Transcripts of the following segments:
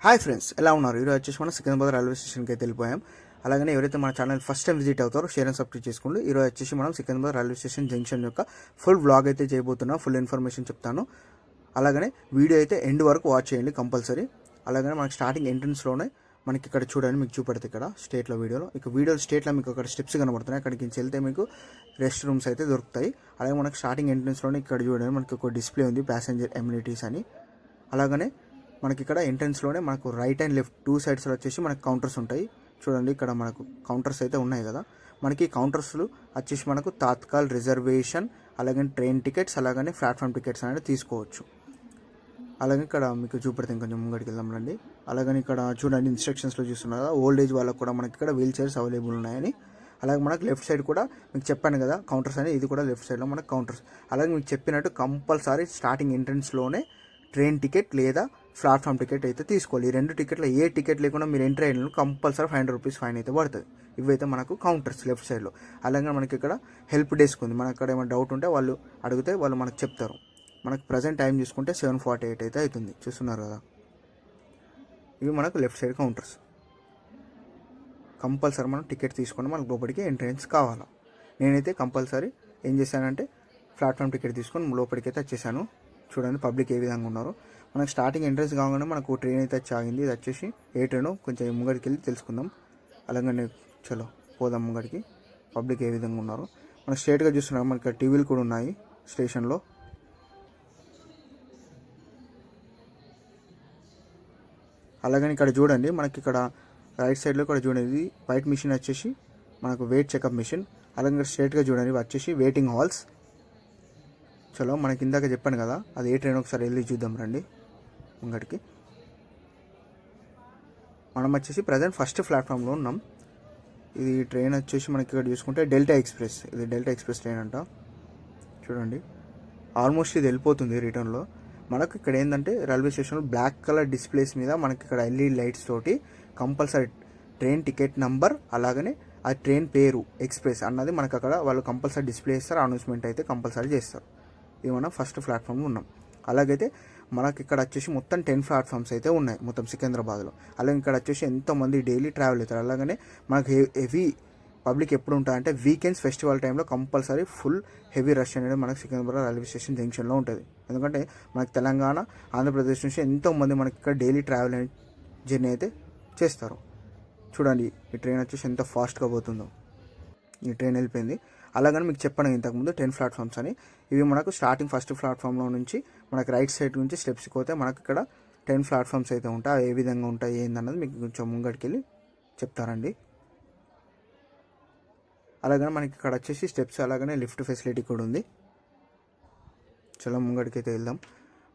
Hi friends, ఎలా ఉన్నారు? ఈరోజు వచ్చేసి మనం సికింద్రాబాద్ రైల్వే స్టేషన్కి అయితే వెళ్ళిపోయాం. అలాగే ఎవరైతే మన ఛానల్ ఫస్ట్ టైం విజిట్ అవుతారో షేర్ అండ్ సబ్స్క్రైబ్ చేసుకోండి. ఈరోజు వచ్చేసి మనం సికింద్రాబాద్ రైల్వే స్టేషన్ జంక్షన్ యొక్క ఫుల్ వ్లాగ్ అయితే చేయబోతున్నాం. ఫుల్ ఇన్ఫర్మేషన్ చెప్తాను. అలాగనే వీడియో అయితే ఎండ్ వరకు వాచ్ చేయండి కంపల్సరీ. అలాగనే మనకి స్టార్టింగ్ ఎంట్రన్స్లోనే మనకి ఇక్కడ చూడండి, మీకు చూపెడితే ఇక్కడ స్టేట్లో వీడియో స్టేట్లో మీకు అక్కడ స్టెప్స్ కనబడుతున్నాయి. అక్కడికి వెళ్తే మీకు రెస్ట్ రూమ్స్ అయితే దొరుకుతాయి. అలాగే మనకి స్టార్టింగ్ ఎంట్రన్స్లోనే ఇక్కడ చూడండి, మనకి ఒక డిస్ప్లే ఉంది ప్యాసింజర్ ఎమ్యూనిటీస్ అని. అలాగనే మనకి ఇక్కడ ఎంట్రన్స్లోనే మనకు రైట్ అండ్ లెఫ్ట్ టూ సైడ్స్లో వచ్చేసి మనకు కౌంటర్స్ ఉంటాయి. చూడండి, ఇక్కడ మనకు కౌంటర్స్ అయితే ఉన్నాయి కదా. మనకి కౌంటర్స్లు వచ్చేసి మనకు తాత్కాల్ రిజర్వేషన్, అలాగే ట్రైన్ టికెట్స్, అలాగనే ప్లాట్ఫామ్ టికెట్స్ అనేది తీసుకోవచ్చు. అలాగే ఇక్కడ మీకు చూపెడితే కొంచెం ముంగడికి వెళ్దాం రండి. అలాగని ఇక్కడ చూడండి, ఇన్స్ట్రక్షన్స్లో చూస్తున్నారు కదా, ఓల్డ్ ఏజ్ వాళ్ళకు కూడా మనకి ఇక్కడ వీల్ చైర్స్ అవైలబుల్ ఉన్నాయని. అలాగే మనకు లెఫ్ట్ సైడ్ కూడా మీకు చెప్పాను కదా కౌంటర్స్ అని, ఇది కూడా లెఫ్ట్ సైడ్లో మనకు కౌంటర్స్. అలాగే మీకు చెప్పినట్టు కంపల్సరీ స్టార్టింగ్ ఎంట్రన్స్లోనే ట్రైన్ టికెట్ లేదా ప్లాట్ఫామ్ టికెట్ అయితే తీసుకోవాలి. ఈ రెండు టికెట్లో ఏ టికెట్ లేకుండా మీరు ఎంటర్ అయిన కంపల్సరీ 500 రూపీస్ ఫైన్ అయితే పడుతుంది. ఇవైతే మనకు కౌంటర్స్ లెఫ్ట్ సైడ్లో. అలాగే మనకి ఇక్కడ హెల్ప్ డెస్క్ ఉంది. మనకు అక్కడ ఏమైనా డౌట్ ఉంటే వాళ్ళు అడిగితే వాళ్ళు మనకు చెప్తారు. మనకు ప్రజెంట్ టైం చూసుకుంటే 7:48 అయితే అవుతుంది, చూస్తున్నారు కదా. ఇవి మనకు లెఫ్ట్ సైడ్ కౌంటర్స్. కంపల్సరీ మనం టికెట్ తీసుకొని మనకు లోపలికి ఎంట్రన్స్ కావాలా. నేనైతే కంపల్సరీ ఏం చేశానంటే ప్లాట్ఫామ్ టికెట్ తీసుకొని లోపలికి అయితే వచ్చేసాను. చూడండి పబ్లిక్ ఏ విధంగా ఉన్నారు. మనకు స్టార్టింగ్ ఎంట్రన్స్ కాగానే మనకు ట్రైన్ అయితే ఆగింది. ఇది వచ్చేసి ఏ ట్రైన్ కొంచెం ముంగడికి వెళ్ళి తెలుసుకుందాం. అలాగే చలో పోదాం ముంగడికి. పబ్లిక్ ఏ విధంగా ఉన్నారు మనకు స్ట్రేట్గా చూస్తున్నాం. మనకి టీవీలు కూడా ఉన్నాయి స్టేషన్లో. అలాగని ఇక్కడ చూడండి, మనకి ఇక్కడ రైట్ సైడ్లో కూడా చూడండి, ఇది వైట్ మిషన్ వచ్చేసి మనకు వెయిట్ చెకప్ మిషన్. అలాగే స్ట్రేట్గా చూడండి వచ్చేసి వెయిటింగ్ హాల్స్. చలో మనకి ఇందాక చెప్పాను కదా అది ఏ ట్రైన్, ఒకసారి వెళ్ళి చూద్దాం రండి ముంగడికి. మనం వచ్చేసి ప్రజెంట్ ఫస్ట్ ప్లాట్ఫామ్లో ఉన్నాం. ఇది ట్రైన్ వచ్చేసి మనకి ఇక్కడ చూసుకుంటే డెల్టా ఎక్స్ప్రెస్. ఇది డెల్టా ఎక్స్ప్రెస్ ట్రైన్ అంట. చూడండి ఆల్మోస్ట్ ఇది వెళ్ళిపోతుంది రిటర్న్లో. మనకు ఇక్కడ ఏంటంటే రైల్వే స్టేషన్లో బ్లాక్ కలర్ డిస్ప్లేస్ మీద మనకి ఇక్కడ ఎల్ఈడి లైట్స్ తోటి కంపల్సరీ ట్రైన్ టికెట్ నంబర్, అలాగనే ఆ ట్రైన్ పేరు ఎక్స్ప్రెస్ అన్నది మనకు అక్కడ వాళ్ళు కంపల్సరీ డిస్ప్లే చేస్తారు. అనౌన్స్మెంట్ అయితే కంపల్సరీ చేస్తారు. ఇది మనం ఫస్ట్ ప్లాట్ఫామ్లో ఉన్నాం. అలాగైతే మనకి ఇక్కడ వచ్చేసి మొత్తం 10 ప్లాట్ఫామ్స్ అయితే ఉన్నాయి మొత్తం సికింద్రాబాద్లో. అలాగే ఇక్కడ వచ్చేసి ఎంతోమంది డైలీ ట్రావెల్ అవుతారు. అలాగనే మనకు హెవీ పబ్లిక్ ఎప్పుడు ఉంటాయంటే వీకెండ్స్, ఫెస్టివల్ టైంలో కంపల్సరీ ఫుల్ హెవీ రష్ అనేది మనకు సికింద్రాబాద్ రైల్వే స్టేషన్ జంక్షన్లో ఉంటుంది. ఎందుకంటే మనకి తెలంగాణ, ఆంధ్రప్రదేశ్ నుంచి ఎంతోమంది మనకి ఇక్కడ డైలీ ట్రావెల్ జర్నీ అయితే చేస్తారు. చూడండి ఈ ట్రైన్ వచ్చేసి ఎంత ఫాస్ట్గా పోతుందో. ఈ ట్రైన్ వెళ్ళిపోయింది. అలాగని మీకు చెప్పాను ఇంతకుముందు 10 ప్లాట్ఫామ్స్ అని. ఇవి మనకు స్టార్టింగ్ ఫస్ట్ ప్లాట్ఫామ్లో నుంచి మనకు రైట్ సైడ్ నుంచి స్టెప్స్కి పోతే మనకు ఇక్కడ 10 ప్లాట్ఫామ్స్ అయితే ఉంటాయి. ఏ విధంగా ఉంటాయి ఏందన్నది మీకు కొంచెం ముంగడికి వెళ్ళి చెప్తారండి. అలాగనే మనకి ఇక్కడ వచ్చేసి స్టెప్స్, అలాగనే లిఫ్ట్ ఫెసిలిటీ కూడా ఉంది. చాలా ముంగడికి అయితే వెళ్దాం.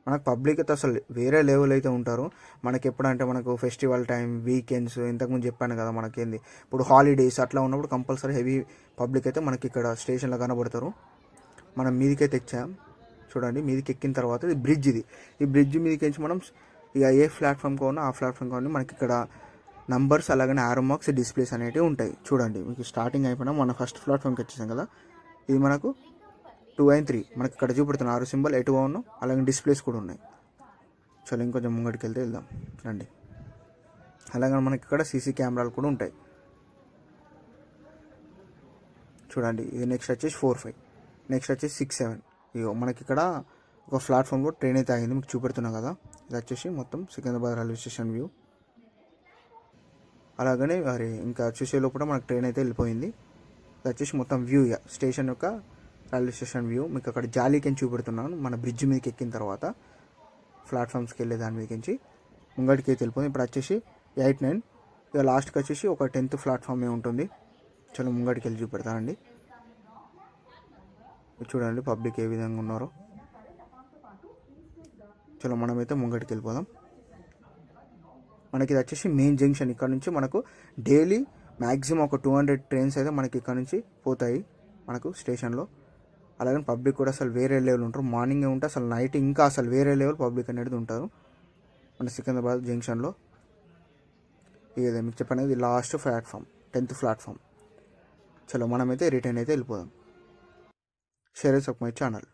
మనకు పబ్లిక్ అయితే అసలు వేరే లెవెల్ అయితే ఉంటారు. మనకి ఎప్పుడంటే మనకు ఫెస్టివల్ టైం, వీకెండ్స్, ఇంతకుముందు చెప్పాను కదా మనకేంది ఇప్పుడు హాలిడేస్ అట్లా ఉన్నప్పుడు కంపల్సరీ హెవీ పబ్లిక్ అయితే మనకి ఇక్కడ స్టేషన్లో కనబడతారు. మనం మీదికైతే ఎక్కాం. చూడండి మీదికి ఎక్కిన తర్వాత ఇది బ్రిడ్జ్. ఈ బ్రిడ్జ్ మీదకి మనం ఇక ఏ ప్లాట్ఫామ్ కావాలో ఆ ప్లాట్ఫామ్ కావాలి మనకి ఇక్కడ నంబర్స్, అలాగనే ఆరో మార్క్స్ డిస్ప్లేస్ అనేవి ఉంటాయి. చూడండి మీకు స్టార్టింగ్ అయిపోయినా మన ఫస్ట్ ప్లాట్ఫామ్కి వచ్చేసాం కదా. ఇది మనకు 2 and 3 మనకి ఇక్కడ చూపెడుతున్న 6 సింబల్ ఎటు ఉన్నాం. అలాగే డిస్ప్లేస్ కూడా ఉన్నాయి. చలో ఇంకొంచెం ముంగడికి వెళ్తే వెళ్దాం రండి. అలాగే మనకి ఇక్కడ సీసీ కెమెరాలు కూడా ఉంటాయి. చూడండి ఇది నెక్స్ట్ వచ్చేసి 4, 5, నెక్స్ట్ వచ్చేసి 6, 7. ఇగో మనకి ఇక్కడ ఒక ప్లాట్ఫామ్లో ట్రైన్ అయితే ఆగింది, మీకు చూపెడుతున్నా కదా. ఇది వచ్చేసి మొత్తం సికింద్రాబాద్ రైల్వే స్టేషన్ వ్యూ. అలాగనే మరి ఇంకా చూసే లోపల మనకు ట్రైన్ అయితే వెళ్ళిపోయింది. ఇది వచ్చేసి మొత్తం వ్యూ, ఇక స్టేషన్ యొక్క రైల్వే స్టేషన్ వ్యూ. మీకు అక్కడ జాలీకి చూపెడుతున్నాను. మన బ్రిడ్జ్ మీదకి ఎక్కిన తర్వాత ప్లాట్ఫామ్స్కి వెళ్ళే దాని మీదకి ముంగడికి అయితే వెళ్ళిపోయింది. ఇప్పుడు వచ్చేసి 8, 9, ఇక లాస్ట్కి వచ్చేసి ఒక 10th ప్లాట్ఫామే ఉంటుంది. చలో ముంగడికి వెళ్ళి చూపెడతానండి. చూడండి పబ్లిక్ ఏ విధంగా ఉన్నారో. చలో మనమైతే ముంగడికి వెళ్ళిపోదాం. మనకి ఇది వచ్చేసి మెయిన్ జంక్షన్. ఇక్కడ నుంచి మనకు డైలీ మ్యాక్సిమం ఒక 200 ట్రైన్స్ అయితే మనకి ఇక్కడ నుంచి పోతాయి మనకు స్టేషన్లో. అలాగే పబ్లిక్ కూడా అసలు వేరే లెవెల్ ఉంటారు. మార్నింగే ఉంటే అసలు నైట్ ఇంకా అసలు వేరే లెవెల్ పబ్లిక్ అనేది ఉంటారు మన సికింద్రాబాద్ జంక్షన్లో. ఇదే మీకు చెప్పండి, ఇది లాస్ట్ ప్లాట్ఫామ్, 10th ప్లాట్ఫామ్. చలో మనమైతే రిటర్న్ అయితే వెళ్ళిపోదాం. షేర్ చేసి మై ఛానల్.